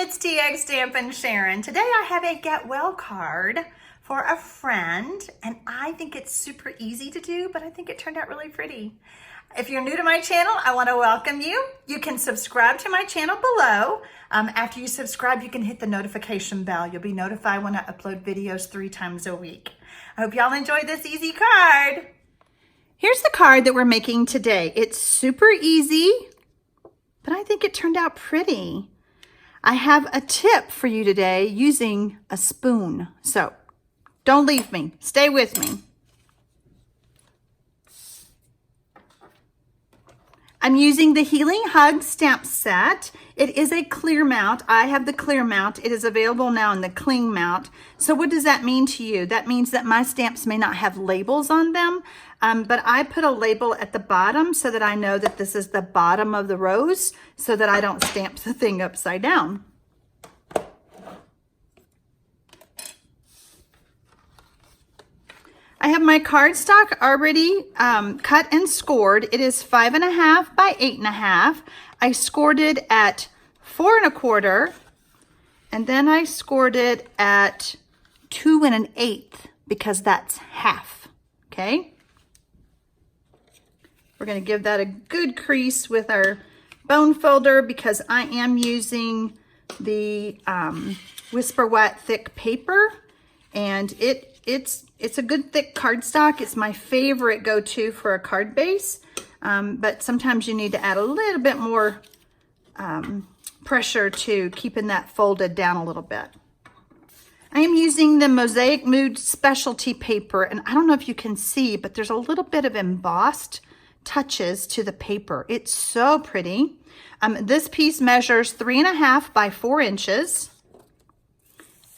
it's TxStampin Sharon. Today I have a get well card for a friend, and I think it's super easy to do, but I think it turned out really pretty. If you're new to my channel, I want to welcome you. You can subscribe to my channel below. After you subscribe, you can hit the notification bell. You'll be notified when I upload videos 3 times a week. I hope y'all enjoy this easy card. Here's the card that we're making today. It's super easy, but I think it turned out pretty. I have a tip for you today using a spoon. So don't leave me. Stay with me. I'm using the Healing Hugs stamp set. It is a clear mount. I have the clear mount. It is available now in the cling mount. So what does that mean to you? That means that my stamps may not have labels on them, but I put a label at the bottom so that I know that this is the bottom of the rose so that I don't stamp the thing upside down. I have my cardstock already cut and scored. It is 5.5 by 8.5. I scored it at 4 1/4, and then I scored it at 2 1/8 because that's half. Okay. We're going to give that a good crease with our bone folder because I am using the Whisper Wet thick paper, and it's a good thick cardstock. It's my favorite go-to for a card base, but sometimes you need to add a little bit more pressure to keeping that folded down a little bit. I am using the Mosaic Mood Specialty paper, and I don't know if you can see, but there's a little bit of embossed touches to the paper. It's so pretty. This piece measures 3.5 by 4 inches.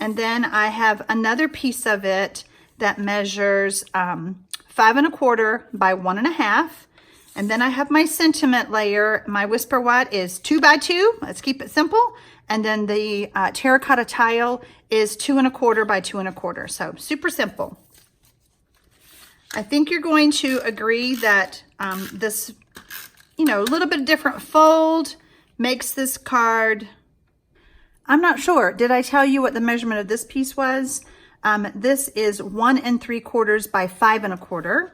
And then I have another piece of it that measures 5 1/4 by 1.5. And then I have my sentiment layer. My Whisper Wet is 2 by 2. Let's keep it simple. And then the terracotta tile is 2 1/4 by 2 1/4. So super simple. I think you're going to agree that this, a little bit different fold makes this card. I'm not sure. Did I tell you what the measurement of this piece was? This is 1 3/4 by 5 1/4.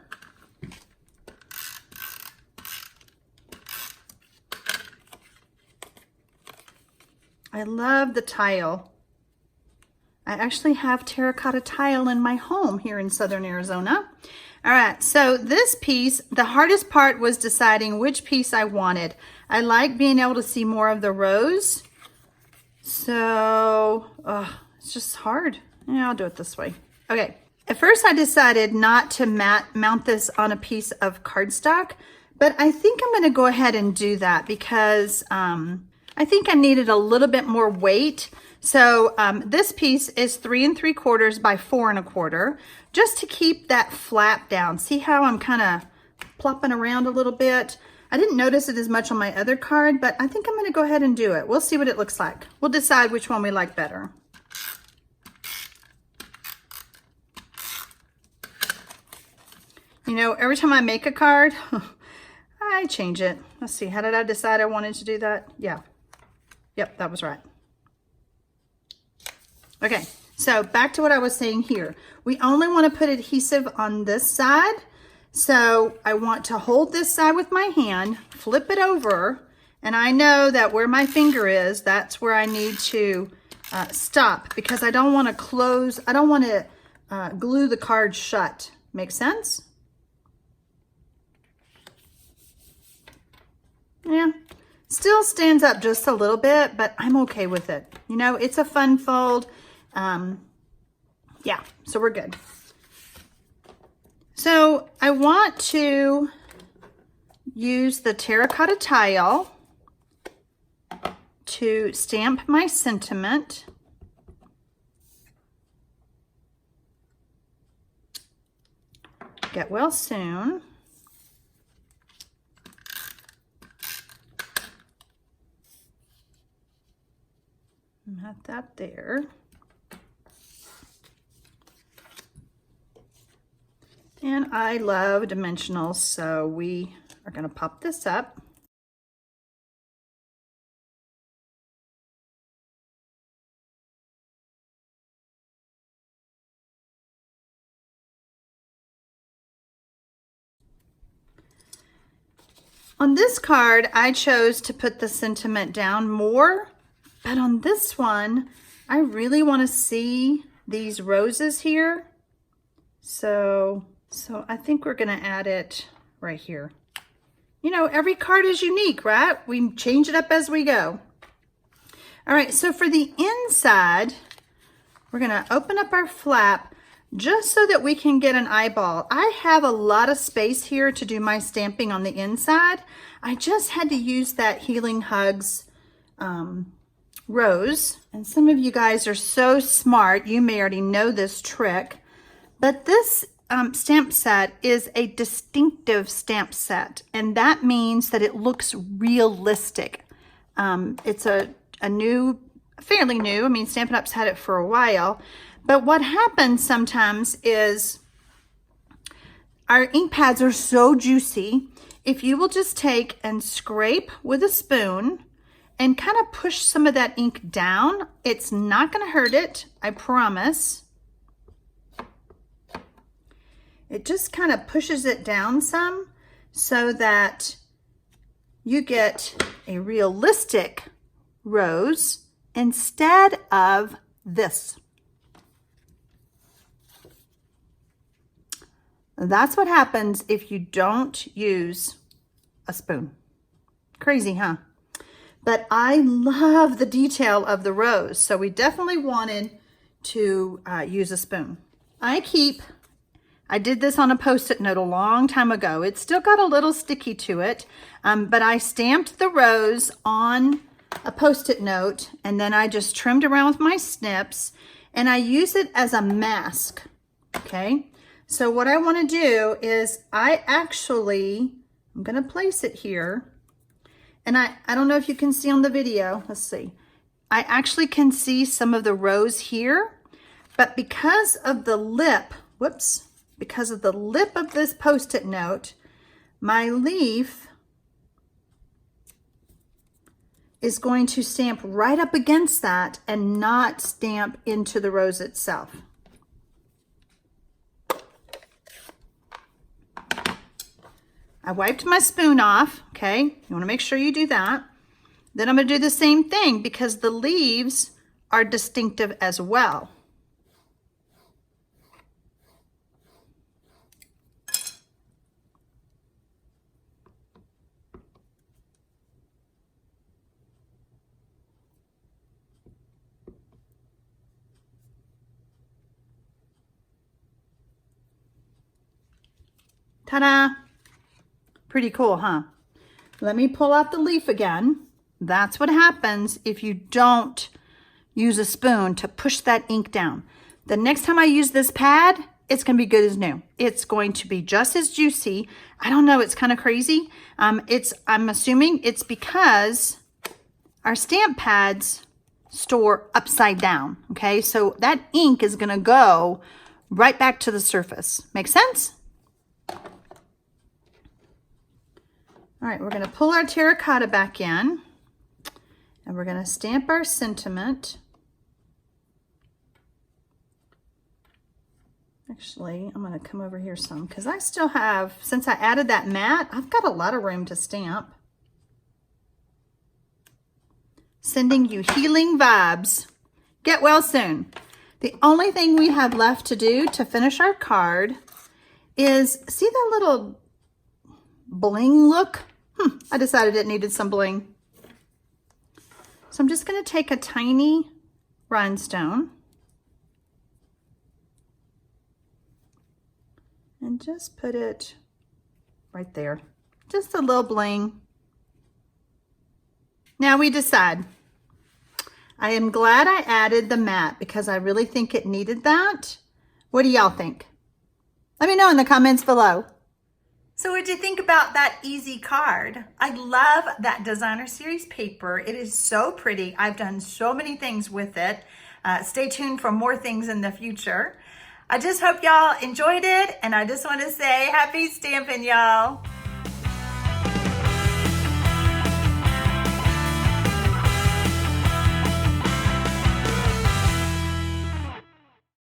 I love the tile. I actually have terracotta tile in my home here in Southern Arizona. All right, so this piece, the hardest part was deciding which piece I wanted. I like being able to see more of the rose. So, it's just hard. Yeah, I'll do it this way. Okay, at first I decided not to mount this on a piece of cardstock, but I think I'm gonna go ahead and do that because I think I needed a little bit more weight. So this piece is 3 3/4 by 4 1/4, just to keep that flap down. See how I'm kind of plopping around a little bit? I didn't notice it as much on my other card, but I think I'm going to go ahead and do it. We'll see what it looks like. We'll decide which one we like better. Every time I make a card, I change it. Let's see, how did I decide I wanted to do that? Yeah. Yep, that was right. Okay, so back to what I was saying here. We only want to put adhesive on this side. So I want to hold this side with my hand, flip it over, and I know that where my finger is, that's where I need to stop because I don't want to close, I don't want to glue the card shut. Make sense? Yeah, still stands up just a little bit, but I'm okay with it. It's a fun fold. Yeah, so we're good. So I want to use the terracotta tile to stamp my sentiment. Get well soon. Not that there. And I love dimensionals, so we are going to pop this up. On this card, I chose to put the sentiment down more, but on this one, I really want to see these roses here. So I think we're going to add it right here. You know, every card is unique, right? We change it up as we go. All right, so for the inside, we're going to open up our flap just so that we can get an eyeball. I have a lot of space here to do my stamping on the inside. I just had to use that Healing Hugs rose. And some of you guys are so smart, you may already know this trick, but this stamp set is a distinctive stamp set, and that means that it looks realistic. It's a new, fairly new, I mean, Stampin' Up's had it for a while, but what happens sometimes is our ink pads are so juicy. If you will just take and scrape with a spoon and kind of push some of that ink down, it's not going to hurt it, I promise. It just kind of pushes it down some so that you get a realistic rose instead of this. That's what happens if you don't use a spoon. Crazy, huh? But I love the detail of the rose, so we definitely wanted to use a spoon. I did this on a Post-it note a long time ago. It's still got a little sticky to it, but I stamped the rose on a Post-it note, and then I just trimmed around with my snips, and I use it as a mask, okay? So what I want to do is I'm going to place it here, and I don't know if you can see on the video. Let's see. I actually can see some of the rose here, but because of the lip, because of the lip of this Post-it note, my leaf is going to stamp right up against that and not stamp into the rose itself. I wiped my spoon off, okay? You want to make sure you do that. Then I'm going to do the same thing because the leaves are distinctive as well. Ta-da! Pretty cool, huh? Let me pull out the leaf again. That's what happens if you don't use a spoon to push that ink down. The next time I use this pad, it's going to be good as new. It's going to be just as juicy. I don't know, it's kind of crazy. I'm assuming it's because our stamp pads store upside down, okay? So that ink is going to go right back to the surface. Make sense? All right, we're going to pull our terracotta back in, and we're going to stamp our sentiment. Actually, I'm going to come over here some because I still have, since I added that mat, I've got a lot of room to stamp. Sending you healing vibes. Get well soon. The only thing we have left to do to finish our card is, see that little bling look? I decided it needed some bling. So I'm just going to take a tiny rhinestone and just put it right there. Just a little bling. Now we decide. I am glad I added the mat because I really think it needed that. What do y'all think? Let me know in the comments below. So what did you think about that easy card? I love that designer series paper. It is so pretty. I've done so many things with it. Stay tuned for more things in the future. I just hope y'all enjoyed it, and I just want to say happy stamping, y'all.